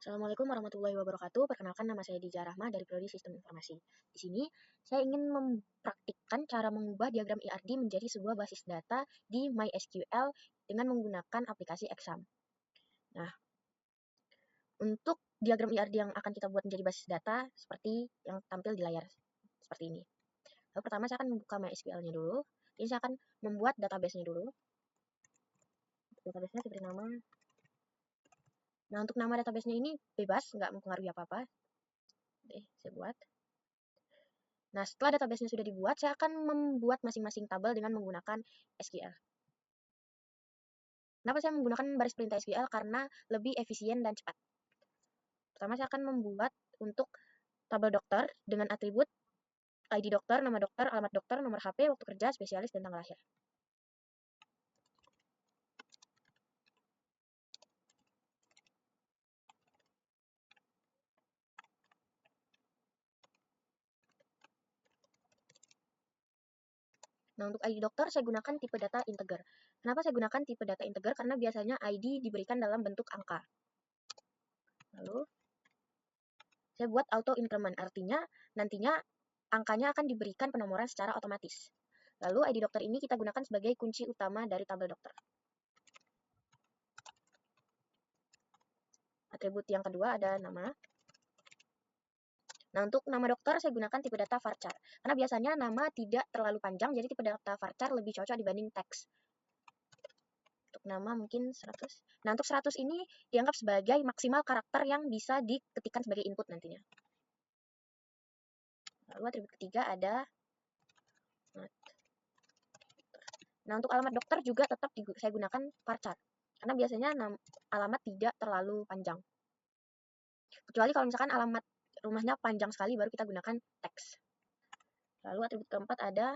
Assalamualaikum warahmatullahi wabarakatuh. Perkenalkan, nama saya Dija Rahma dari Prodi Sistem Informasi. Di sini saya ingin mempraktikkan cara mengubah diagram IRD menjadi sebuah basis data di MySQL dengan menggunakan aplikasi Exam. Nah, untuk diagram IRD yang akan kita buat menjadi basis data seperti yang tampil di layar seperti ini. Lalu pertama saya akan membuka MySQL-nya dulu. Ini saya akan membuat database-nya dulu. Database-nya seperti nama. Nah, untuk nama database-nya ini bebas, nggak mempengaruhi apa-apa. Saya buat. Nah, setelah database-nya sudah dibuat, saya akan membuat masing-masing tabel dengan menggunakan SQL. Kenapa saya menggunakan baris perintah SQL? Karena lebih efisien dan cepat. Pertama, saya akan membuat untuk tabel dokter dengan atribut ID dokter, nama dokter, alamat dokter, nomor HP, waktu kerja, spesialis, dan tanggal lahir. Nah, untuk ID dokter saya gunakan tipe data integer. Kenapa saya gunakan tipe data integer? Karena biasanya ID diberikan dalam bentuk angka. Lalu, saya buat auto increment, artinya nantinya angkanya akan diberikan penomoran secara otomatis. Lalu ID dokter ini kita gunakan sebagai kunci utama dari tabel dokter. Atribut yang kedua ada nama. Nah, untuk nama dokter saya gunakan tipe data varchar. Karena biasanya nama tidak terlalu panjang, jadi tipe data varchar lebih cocok dibanding teks. Untuk nama mungkin 100. Nah, untuk 100 ini dianggap sebagai maksimal karakter yang bisa diketikkan sebagai input nantinya. Lalu atribut ketiga ada. Nah, untuk alamat dokter juga tetap saya gunakan varchar. Karena biasanya alamat tidak terlalu panjang. Kecuali kalau misalkan alamat rumahnya panjang sekali, baru kita gunakan teks. Lalu atribut keempat ada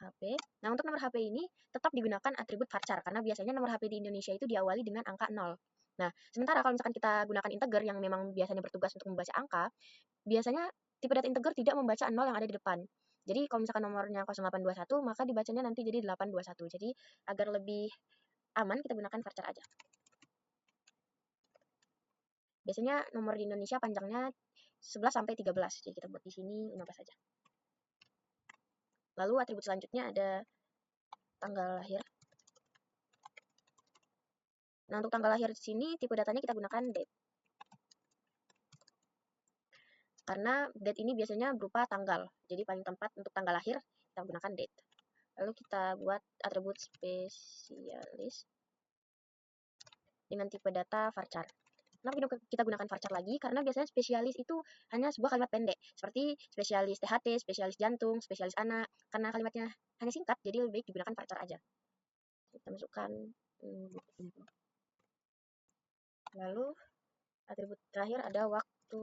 HP. Nah, untuk nomor HP ini tetap digunakan atribut varchar, karena biasanya nomor HP di Indonesia itu diawali dengan angka 0. Nah, sementara kalau misalkan kita gunakan integer yang memang biasanya bertugas untuk membaca angka, biasanya tipe data integer tidak membaca 0 yang ada di depan. Jadi, kalau misalkan nomornya 0821, maka dibacanya nanti jadi 821. Jadi, agar lebih aman, kita gunakan varchar aja. Biasanya nomor di Indonesia panjangnya 11 sampai 13. Jadi kita buat di sini 15 saja. Lalu atribut selanjutnya ada tanggal lahir. Nah, untuk tanggal lahir di sini tipe datanya kita gunakan date. Karena date ini biasanya berupa tanggal. Jadi paling tepat untuk tanggal lahir kita gunakan date. Lalu kita buat atribut spesialis dengan tipe data varchar. Kenapa kita gunakan varchar lagi? Karena biasanya spesialis itu hanya sebuah kalimat pendek, seperti spesialis THT, spesialis jantung, spesialis anak. Karena kalimatnya hanya singkat, jadi lebih baik digunakan varchar aja. Kita masukkan. Lalu atribut terakhir ada waktu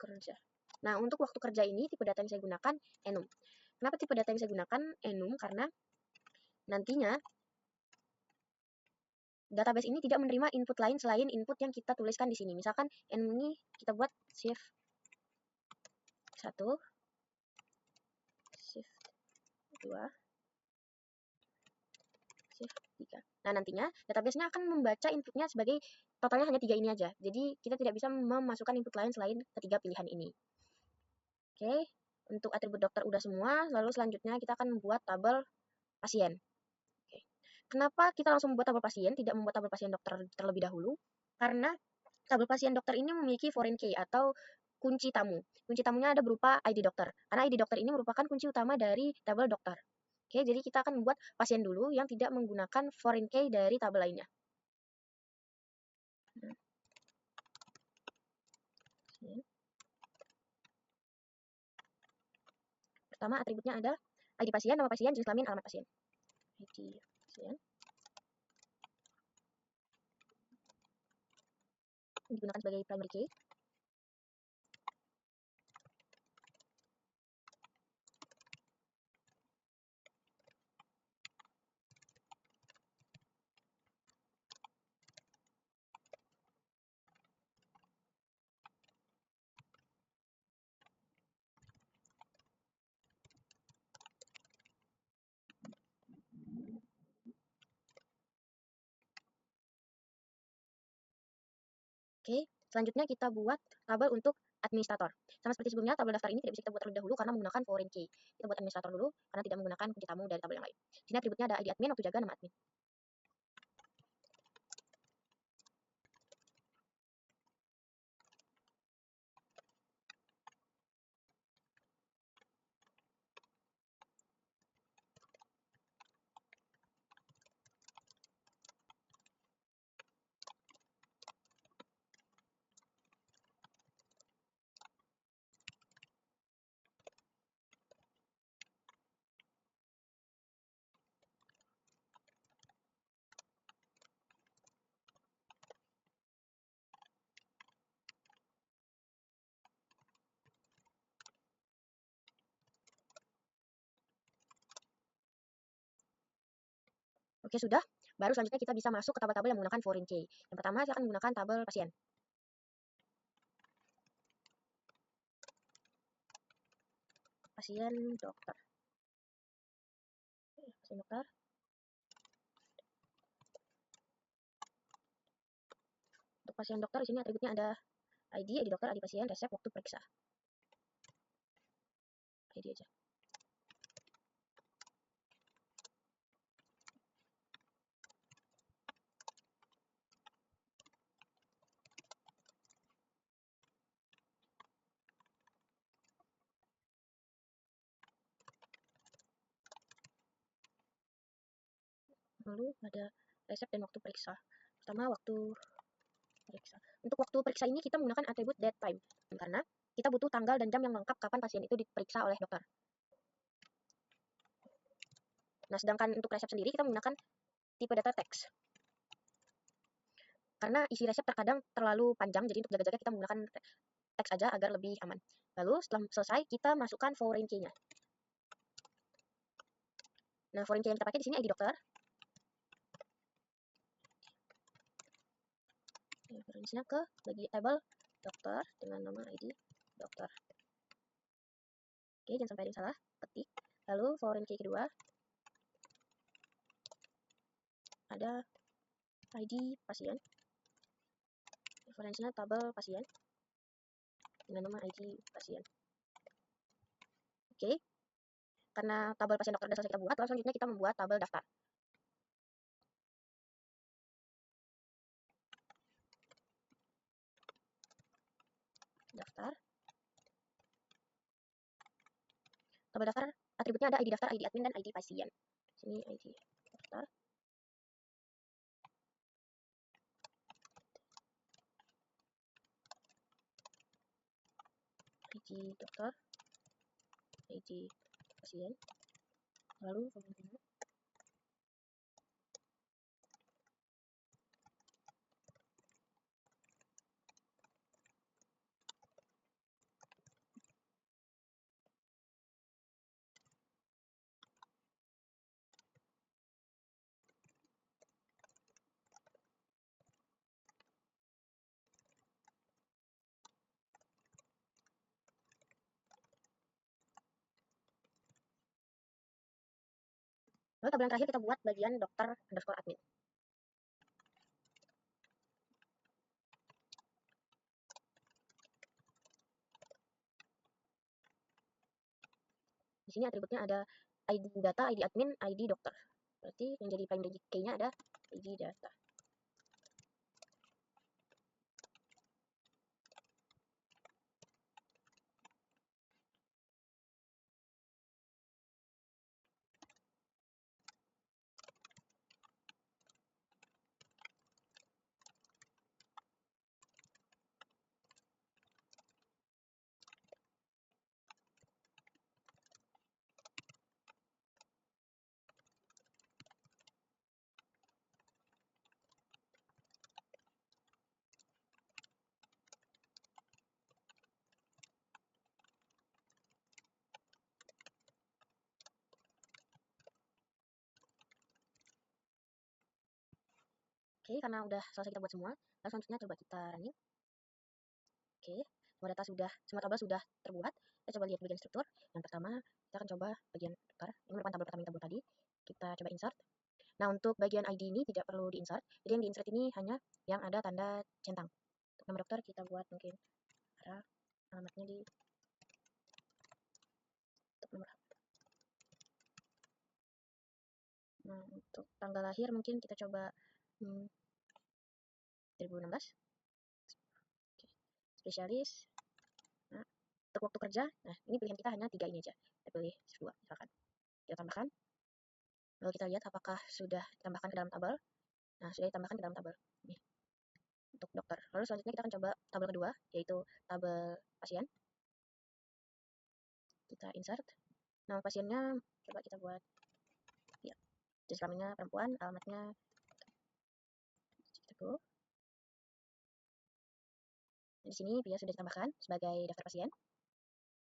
kerja. Nah, untuk waktu kerja ini tipe data yang saya gunakan enum. Kenapa tipe data yang saya gunakan enum? Karena nantinya database ini tidak menerima input lain selain input yang kita tuliskan di sini. Misalkan enum ini kita buat shift 1, shift 2, shift 3. Nah, nantinya database-nya akan membaca inputnya sebagai totalnya hanya 3 ini aja. Jadi, kita tidak bisa memasukkan input lain selain ketiga pilihan ini. Oke, untuk atribut dokter udah semua, lalu selanjutnya kita akan membuat tabel pasien. Oke. Kenapa kita langsung membuat tabel pasien, tidak membuat tabel pasien dokter terlebih dahulu? Karena tabel pasien dokter ini memiliki foreign key atau kunci tamu. Kunci tamunya ada berupa ID dokter. Karena ID dokter ini merupakan kunci utama dari tabel dokter. Oke, jadi kita akan membuat pasien dulu yang tidak menggunakan foreign key dari tabel lainnya. Pertama atributnya ada ID pasien, nama pasien, jenis kelamin, alamat pasien. ID pasien. Digunakan sebagai primary key. Oke, selanjutnya kita buat tabel untuk administrator. Sama seperti sebelumnya, tabel daftar ini tidak bisa kita buat terlebih dahulu karena menggunakan foreign key. Kita buat administrator dulu karena tidak menggunakan kunci tamu dari tabel yang lain. Di sini atributnya ada ID admin, waktu jaga, nama admin. Oke, sudah. Baru selanjutnya kita bisa masuk ke tabel-tabel yang menggunakan foreign key. Yang pertama, saya akan menggunakan tabel pasien. Pasien dokter. Pasien dokter. Untuk pasien dokter di sini atributnya ada ID dokter, ID pasien, resep, waktu periksa. ID aja. Lalu ada resep dan waktu periksa. Pertama, waktu periksa. Untuk waktu periksa ini kita menggunakan atribut date time karena kita butuh tanggal dan jam yang lengkap kapan pasien itu diperiksa oleh dokter. Nah, sedangkan untuk resep sendiri kita menggunakan tipe data teks. Karena isi resep terkadang terlalu panjang, jadi untuk jaga-jaga kita menggunakan teks aja agar lebih aman. Lalu setelah selesai kita masukkan foreign key-nya. Nah, foreign key yang kita pakai di sini ID dokter. Referensinya ke bagi tabel dokter dengan nama ID dokter. Oke, jangan sampai ada yang salah. Ketik. Lalu foreign key kedua ada ID pasien. Referensinya tabel pasien dengan nama ID pasien. Oke. Karena tabel pasien dokter sudah selesai kita buat, lalu selanjutnya kita membuat tabel daftar. Daftar. Tabel daftar atributnya ada ID daftar, ID admin, dan ID pasien. Sini ID daftar. ID dokter, ID pasien, lalu kemudian tabel yang terakhir kita buat bagian dokter underscore admin. Di sini atributnya ada ID data, ID admin, ID dokter. Berarti yang jadi primary key-nya ada ID data. Oke, karena udah selesai kita buat semua, lalu selanjutnya coba kita running. Oke, semua tabel sudah terbuat. Kita coba lihat bagian struktur. Yang pertama, kita akan coba bagian dokter. Ini merupakan tabel pertama yang kita buat tadi. Kita coba insert. Nah, untuk bagian ID ini tidak perlu diinsert. Jadi yang diinsert ini hanya yang ada tanda centang. nama dokter kita buat mungkin arah, alamatnya di untuk nomor HP. Nah, untuk tanggal lahir mungkin kita coba 2016. Oke. Spesialis. Nah, untuk waktu kerja, nah ini pilihan kita hanya 3 ini aja. Kita pilih shift 2 misalkan. Kita tambahkan. Lalu kita lihat apakah sudah ditambahkan ke dalam tabel. Nah, sudah ditambahkan ke dalam tabel. Nih, untuk dokter. Lalu selanjutnya kita akan coba tabel kedua, yaitu tabel pasien. Kita insert. Nama pasiennya coba kita buat ya, jenis kelaminnya perempuan, alamatnya kita go. Di sini dia sudah ditambahkan sebagai daftar pasien.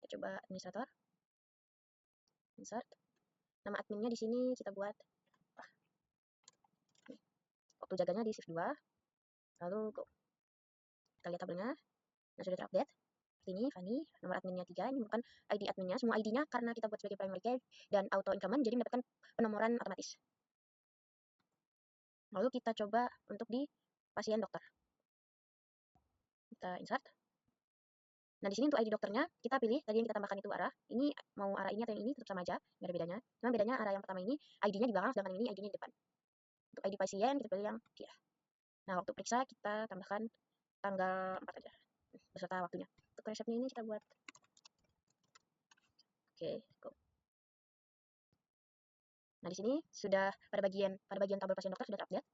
Kita coba administrator. Insert. Nama adminnya di sini kita buat waktu jaganya di shift 2. Lalu go. Kita lihat tabelnya. Nah, sudah terupdate. Seperti ini, Fanny, nomor adminnya 3, ini bukan ID adminnya, semua ID-nya karena kita buat sebagai primary key dan auto increment, jadi mendapatkan penomoran otomatis. Lalu kita coba untuk di pasien dokter. Kita insert. Nah, di sini untuk ID dokternya, kita pilih tadi yang kita tambahkan itu arah. Ini mau arah ini atau yang ini tetap sama aja, nggak ada bedanya. Cuma bedanya arah yang pertama ini ID-nya di belakang, sedangkan ini ID-nya di depan. Untuk ID pasien, kita pilih yang dia. Nah, waktu periksa kita tambahkan tanggal 4 aja, beserta waktunya. Untuk resepnya ini kita buat oke, go. Nah, di sini sudah pada bagian tabel pasien dokter sudah terupdate.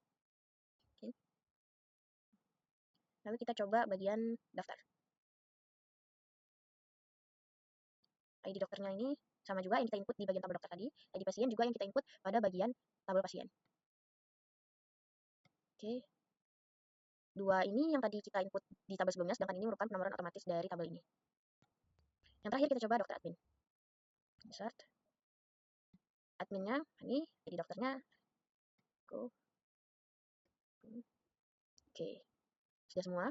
Oke. Lalu kita coba bagian daftar. ID dokternya ini sama juga yang kita input di bagian tabel dokter tadi. ID pasien juga yang kita input pada bagian tabel pasien. Oke. Dua ini yang tadi kita input di tabel sebelumnya, sedangkan ini merupakan penomoran otomatis dari tabel ini. Yang terakhir kita coba dokter admin. Insert. Adminnya ini, jadi dokternya go. Oke, sudah semua.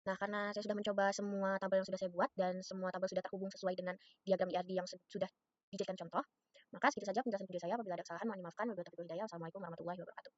Nah, karena saya sudah mencoba semua tabel yang sudah saya buat dan semua tabel sudah terhubung sesuai dengan diagram IRD yang sudah dijadikan contoh, maka segitu saja penjelasan video saya. Apabila ada kesalahan mohon dimaafkan. Wabillahi taufiq wal hidayah. Wassalamualaikum warahmatullahi wabarakatuh.